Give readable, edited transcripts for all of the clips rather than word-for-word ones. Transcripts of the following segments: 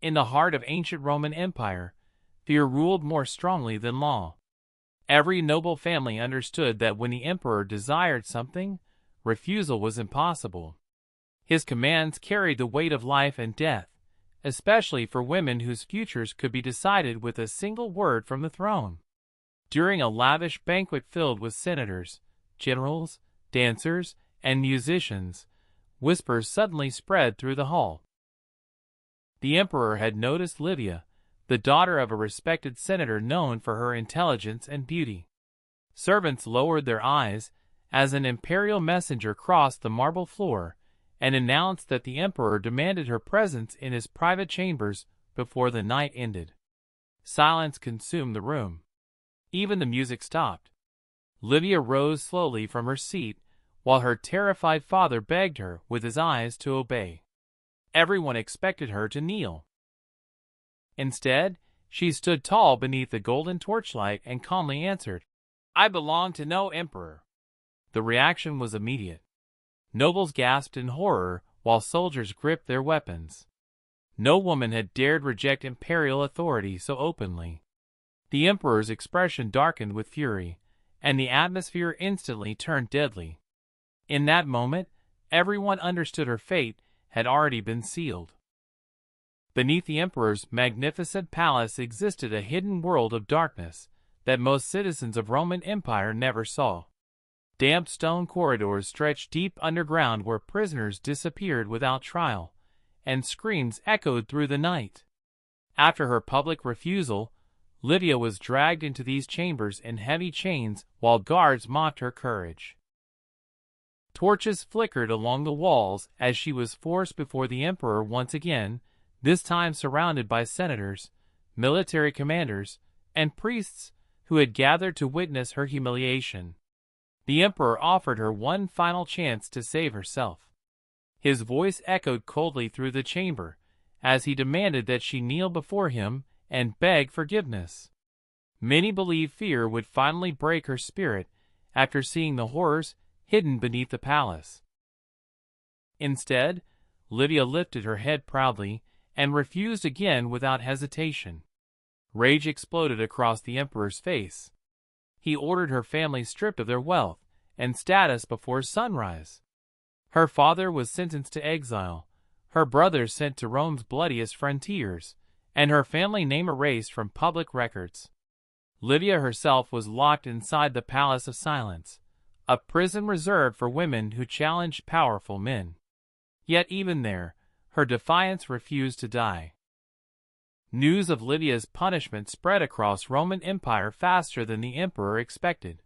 In the heart of ancient Roman Empire, fear ruled more strongly than law. Every noble family understood that when the emperor desired something, refusal was impossible. His commands carried the weight of life and death, especially for women whose futures could be decided with a single word from the throne. During a lavish banquet filled with senators, generals, dancers, and musicians, whispers suddenly spread through the hall. The emperor had noticed Livia, the daughter of a respected senator known for her intelligence and beauty. Servants lowered their eyes as an imperial messenger crossed the marble floor and announced that the emperor demanded her presence in his private chambers before the night ended. Silence consumed the room. Even the music stopped. Livia rose slowly from her seat, while her terrified father begged her with his eyes to obey. Everyone expected her to kneel. Instead, she stood tall beneath the golden torchlight and calmly answered, "I belong to no emperor." The reaction was immediate. Nobles gasped in horror, while soldiers gripped their weapons. No woman had dared reject imperial authority so openly. The emperor's expression darkened with fury, and the atmosphere instantly turned deadly. In that moment, everyone understood her fate had already been sealed. Beneath the emperor's magnificent palace existed a hidden world of darkness that most citizens of Roman Empire never saw. Damp stone corridors stretched deep underground where prisoners disappeared without trial, and screams echoed through the night. After her public refusal, Livia was dragged into these chambers in heavy chains while guards mocked her courage. Torches flickered along the walls as she was forced before the emperor once again, this time surrounded by senators, military commanders, and priests who had gathered to witness her humiliation. The emperor offered her one final chance to save herself. His voice echoed coldly through the chamber as he demanded that she kneel before him and beg forgiveness. Many believed fear would finally break her spirit after seeing the horrors hidden beneath the palace. Instead, Livia lifted her head proudly and refused again without hesitation. Rage exploded across the emperor's face. He ordered her family stripped of their wealth and status before sunrise. Her father was sentenced to exile, her brothers sent to Rome's bloodiest frontiers, and her family name erased from public records. Livia herself was locked inside the Palace of Silence, a prison reserved for women who challenged powerful men. Yet even there, her defiance refused to die. News of Livia's punishment spread across Roman Empire faster than the emperor expected.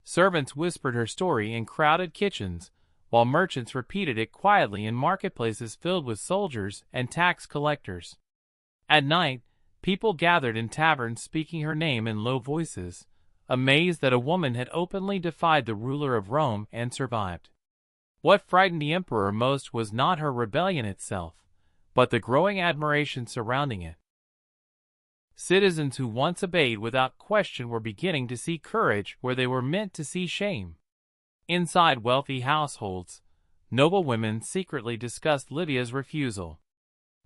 Servants whispered her story in crowded kitchens, while merchants repeated it quietly in marketplaces filled with soldiers and tax collectors. At night, people gathered in taverns speaking her name in low voices, amazed that a woman had openly defied the ruler of Rome and survived. What frightened the emperor most was not her rebellion itself, but the growing admiration surrounding it. Citizens who once obeyed without question were beginning to see courage where they were meant to see shame. Inside wealthy households, noblewomen secretly discussed Livia's refusal.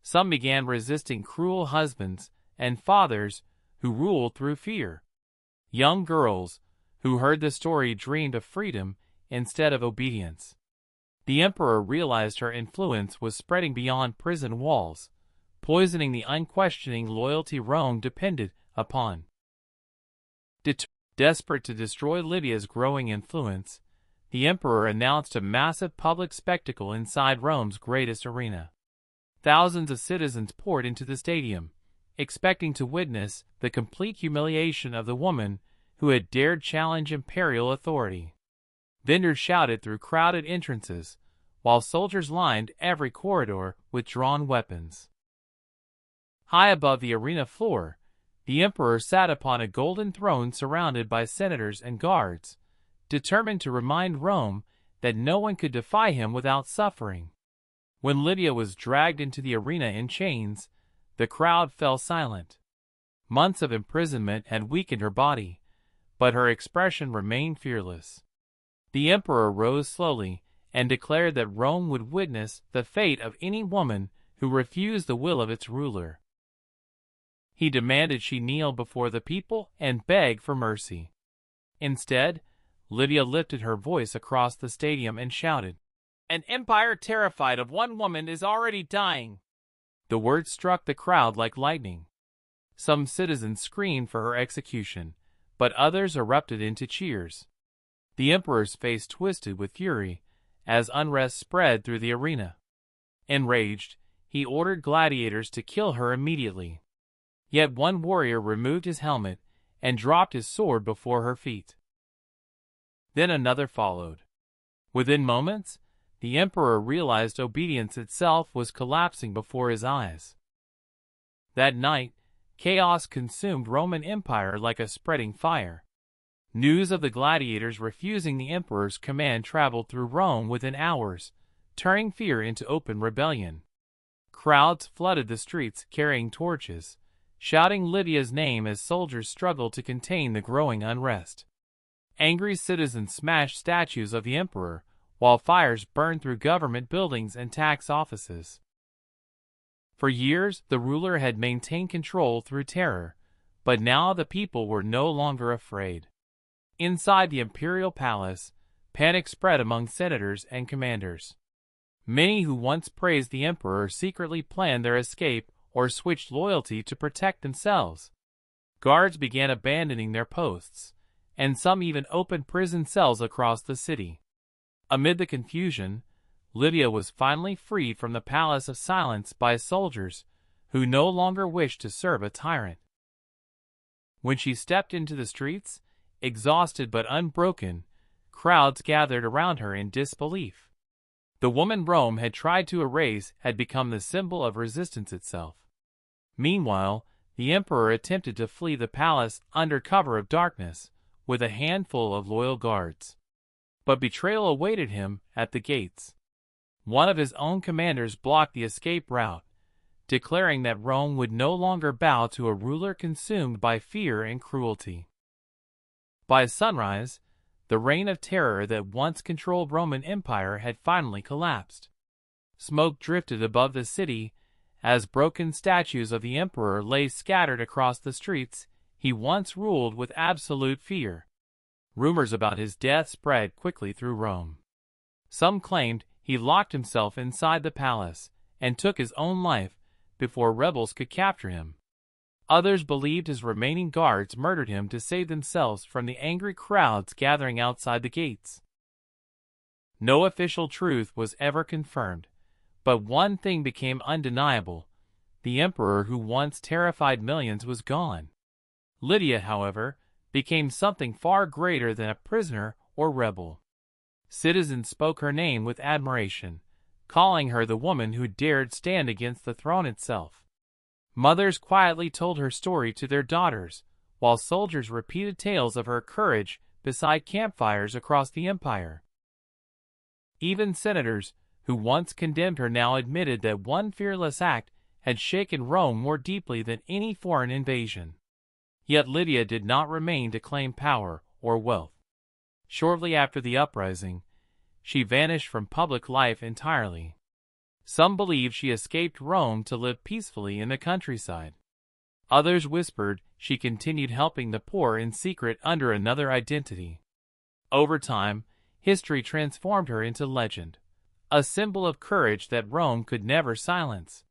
Some began resisting cruel husbands and fathers who ruled through fear. Young girls who heard the story dreamed of freedom instead of obedience. The emperor realized her influence was spreading beyond prison walls, poisoning the unquestioning loyalty Rome depended upon. Desperate to destroy Livia's growing influence, the emperor announced a massive public spectacle inside Rome's greatest arena. Thousands of citizens poured into the stadium, expecting to witness the complete humiliation of the woman who had dared challenge imperial authority. Vendors shouted through crowded entrances, while soldiers lined every corridor with drawn weapons. High above the arena floor, the emperor sat upon a golden throne surrounded by senators and guards, determined to remind Rome that no one could defy him without suffering. When Livia was dragged into the arena in chains, the crowd fell silent. Months of imprisonment had weakened her body, but her expression remained fearless. The emperor rose slowly and declared that Rome would witness the fate of any woman who refused the will of its ruler. He demanded she kneel before the people and beg for mercy. Instead, Livia lifted her voice across the stadium and shouted, "An empire terrified of one woman is already dying." The words struck the crowd like lightning. Some citizens screamed for her execution, but others erupted into cheers. The emperor's face twisted with fury as unrest spread through the arena. Enraged, he ordered gladiators to kill her immediately. Yet one warrior removed his helmet and dropped his sword before her feet. Then another followed. Within moments, the emperor realized obedience itself was collapsing before his eyes. That night, chaos consumed Roman Empire like a spreading fire. News of the gladiators refusing the emperor's command traveled through Rome within hours, turning fear into open rebellion. Crowds flooded the streets carrying torches, shouting Livia's name as soldiers struggled to contain the growing unrest. Angry citizens smashed statues of the emperor, while fires burned through government buildings and tax offices. For years, the ruler had maintained control through terror, but now the people were no longer afraid. Inside the imperial palace, panic spread among senators and commanders. Many who once praised the emperor secretly planned their escape or switched loyalty to protect themselves. Guards began abandoning their posts, and some even opened prison cells across the city. Amid the confusion, Livia was finally freed from the palace of silence by soldiers who no longer wished to serve a tyrant. When she stepped into the streets, exhausted but unbroken, crowds gathered around her in disbelief. The woman Rome had tried to erase had become the symbol of resistance itself. Meanwhile, the emperor attempted to flee the palace under cover of darkness, with a handful of loyal guards. But betrayal awaited him at the gates. One of his own commanders blocked the escape route, declaring that Rome would no longer bow to a ruler consumed by fear and cruelty. By sunrise, the reign of terror that once controlled Roman Empire had finally collapsed. Smoke drifted above the city as broken statues of the emperor lay scattered across the streets he once ruled with absolute fear. Rumors about his death spread quickly through Rome. Some claimed he locked himself inside the palace and took his own life before rebels could capture him. Others believed his remaining guards murdered him to save themselves from the angry crowds gathering outside the gates. No official truth was ever confirmed, but one thing became undeniable: the emperor who once terrified millions was gone. Livia, however, became something far greater than a prisoner or rebel. Citizens spoke her name with admiration, calling her the woman who dared stand against the throne itself. Mothers quietly told her story to their daughters, while soldiers repeated tales of her courage beside campfires across the empire. Even senators, who once condemned her, now admitted that one fearless act had shaken Rome more deeply than any foreign invasion. Yet Livia did not remain to claim power or wealth. Shortly after the uprising, she vanished from public life entirely. Some believed she escaped Rome to live peacefully in the countryside. Others whispered she continued helping the poor in secret under another identity. Over time, history transformed her into legend, a symbol of courage that Rome could never silence.